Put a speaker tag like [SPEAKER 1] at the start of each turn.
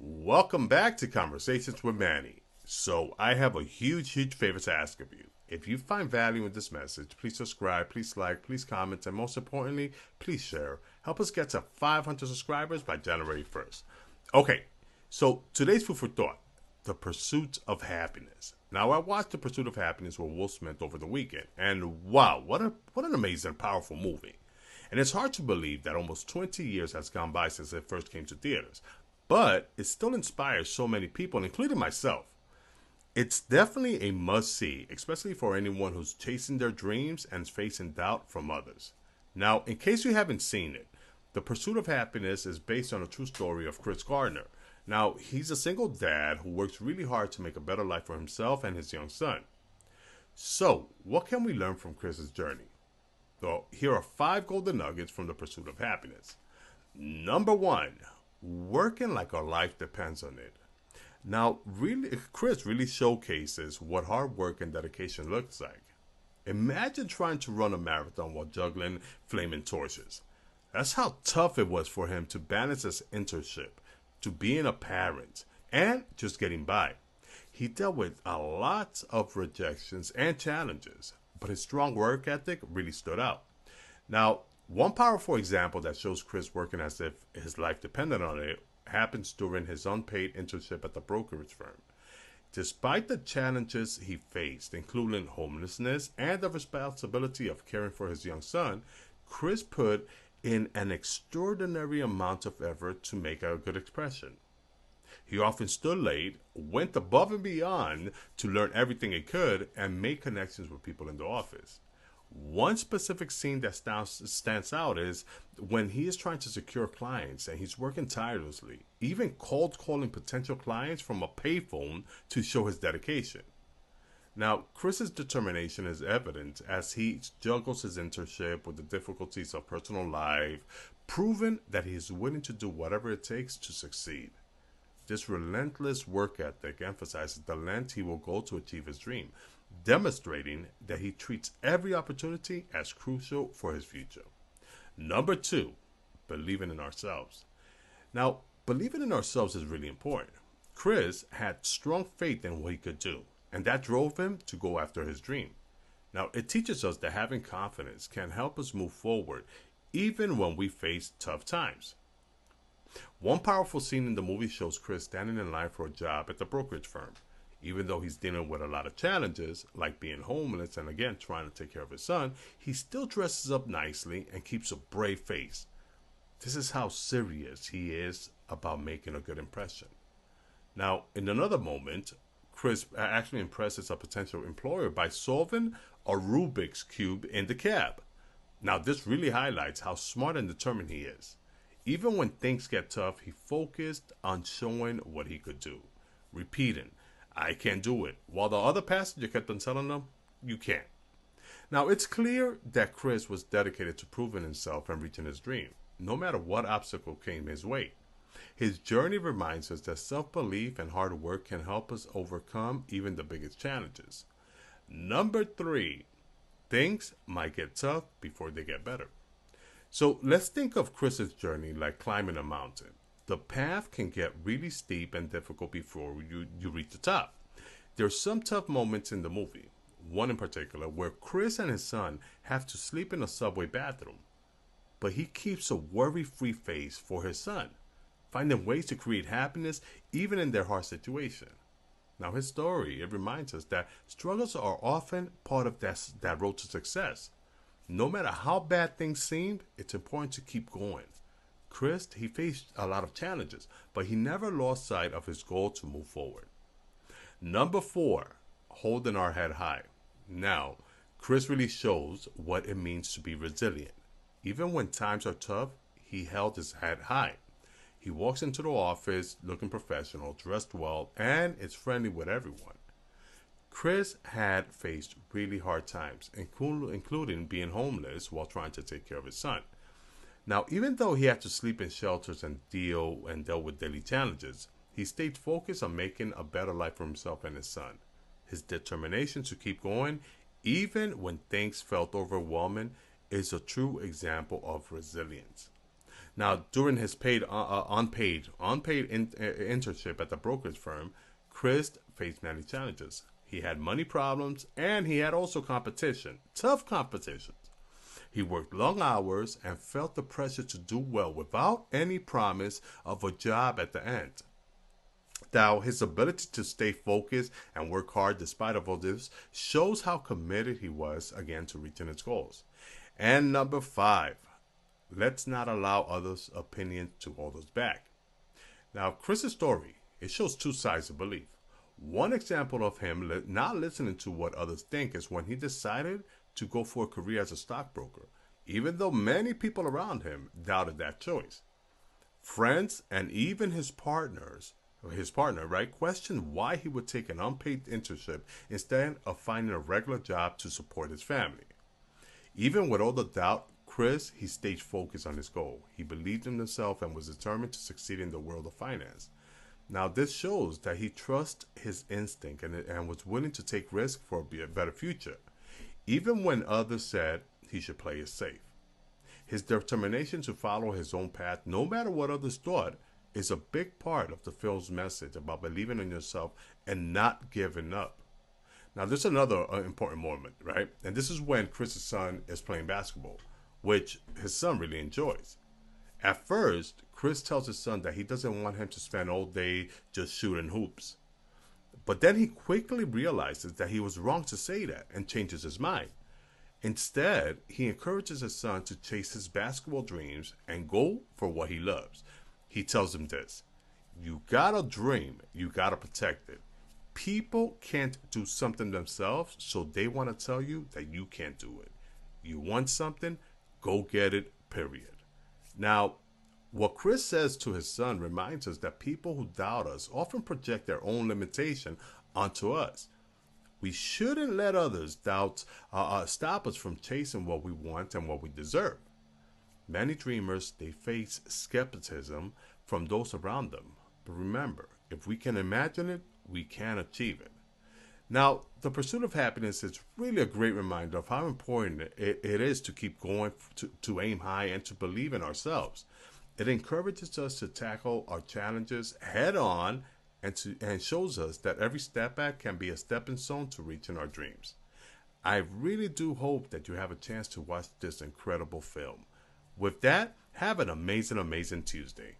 [SPEAKER 1] Welcome back to Conversations with Manny. So, I have a huge favor to ask of you. If you find value in this message, please subscribe, please like, please comment, and most importantly, please share. Help us get to 500 subscribers by January 1st. Okay, so today's food for thought, The Pursuit of Happiness. Now, I watched The Pursuit of Happiness with Will Smith over the weekend, and wow, what an amazing, powerful movie. And it's hard to believe that almost 20 years has gone by since it first came to theaters, but it still inspires so many people, including myself. It's definitely a must see, especially for anyone who's chasing their dreams and facing doubt from others. Now, in case you haven't seen it, The Pursuit of Happiness is based on a true story of Chris Gardner. Now, he's a single dad who works really hard to make a better life for himself and his young son. So, what can we learn from Chris's journey? So, here are 5 golden nuggets from The Pursuit of Happiness. Number 1, working like our life depends on it. Now, Chris really showcases what hard work and dedication looks like. Imagine trying to run a marathon while juggling flaming torches. That's how tough it was for him to balance his internship, to being a parent, and just getting by. He dealt with a lot of rejections and challenges, but his strong work ethic really stood out. Now, one powerful example that shows Chris working as if his life depended on it happens during his unpaid internship at the brokerage firm. Despite the challenges he faced, including homelessness and the responsibility of caring for his young son, Chris put in an extraordinary amount of effort to make a good impression. He often stood late, went above and beyond to learn everything he could, and make connections with people in the office. One specific scene that stands out is when he is trying to secure clients and he's working tirelessly, even cold calling potential clients from a payphone to show his dedication. Now, Chris's determination is evident as he juggles his internship with the difficulties of personal life, proving that he is willing to do whatever it takes to succeed. This relentless work ethic emphasizes the length he will go to achieve his dream, demonstrating that he treats every opportunity as crucial for his future. Number 2, believing in ourselves. Now, believing in ourselves is really important. Chris had strong faith in what he could do, and that drove him to go after his dream. Now, it teaches us that having confidence can help us move forward even when we face tough times. One powerful scene in the movie shows Chris standing in line for a job at the brokerage firm. Even though he's dealing with a lot of challenges, like being homeless and again trying to take care of his son, he still dresses up nicely and keeps a brave face. This is how serious he is about making a good impression. Now, in another moment, Chris actually impresses a potential employer by solving a Rubik's Cube in the cab. Now, this really highlights how smart and determined he is. Even when things get tough, he focused on showing what he could do, repeating, "I can't do it," while the other passenger kept on telling him, "You can't." Now, it's clear that Chris was dedicated to proving himself and reaching his dream, no matter what obstacle came his way. His journey reminds us that self-belief and hard work can help us overcome even the biggest challenges. Number 3, things might get tough before they get better. So let's think of Chris's journey like climbing a mountain. The path can get really steep and difficult before you reach the top. There's some tough moments in the movie, one in particular where Chris and his son have to sleep in a subway bathroom. But he keeps a worry-free face for his son, finding ways to create happiness even in their hard situation. Now, his story, it reminds us that struggles are often part of that road to success. No matter how bad things seemed, it's important to keep going. Chris, he faced a lot of challenges, but he never lost sight of his goal to move forward. Number 4, holding our head high. Now, Chris really shows what it means to be resilient. Even when times are tough, he held his head high. He walks into the office looking professional, dressed well, and is friendly with everyone. Chris had faced really hard times, including being homeless while trying to take care of his son. Now, even though he had to sleep in shelters and dealt with daily challenges, he stayed focused on making a better life for himself and his son. His determination to keep going, even when things felt overwhelming, is a true example of resilience. Now, during his unpaid internship at the brokerage firm, Chris faced many challenges. He had money problems and he had also competition, tough competition. He worked long hours and felt the pressure to do well without any promise of a job at the end. Now, his ability to stay focused and work hard despite of all this shows how committed he was again to reaching his goals. And number five, let's not allow others' opinions to hold us back. Now, Chris's story, it shows two sides of belief. One example of him not listening to what others think is when he decided to go for a career as a stockbroker, even though many people around him doubted that choice. Friends and even his partner, right, questioned why he would take an unpaid internship instead of finding a regular job to support his family. Even with all the doubt, Chris, he stayed focused on his goal. He believed in himself and was determined to succeed in the world of finance. Now, this shows that he trusts his instinct and was willing to take risks for a better future, even when others said he should play it safe. His determination to follow his own path, no matter what others thought, is a big part of the film's message about believing in yourself and not giving up. Now, there's another important moment, right? And this is when Chris's son is playing basketball, which his son really enjoys. At first, Chris tells his son that he doesn't want him to spend all day just shooting hoops. But then he quickly realizes that he was wrong to say that and changes his mind. Instead, he encourages his son to chase his basketball dreams and go for what he loves. He tells him this: you gotta dream, you gotta protect it. People can't do something themselves, so they want to tell you that you can't do it. You want something, go get it, period. Now, what Chris says to his son reminds us that people who doubt us often project their own limitation onto us. We shouldn't let others' doubts stop us from chasing what we want and what we deserve. Many dreamers, they face skepticism from those around them. But remember, if we can imagine it, we can achieve it. Now, the pursuit of happiness is really a great reminder of how important it is to keep going, to aim high, and to believe in ourselves. It encourages us to tackle our challenges head on and shows us that every step back can be a stepping stone to reaching our dreams. I really do hope that you have a chance to watch this incredible film. With that, have an amazing, amazing Tuesday.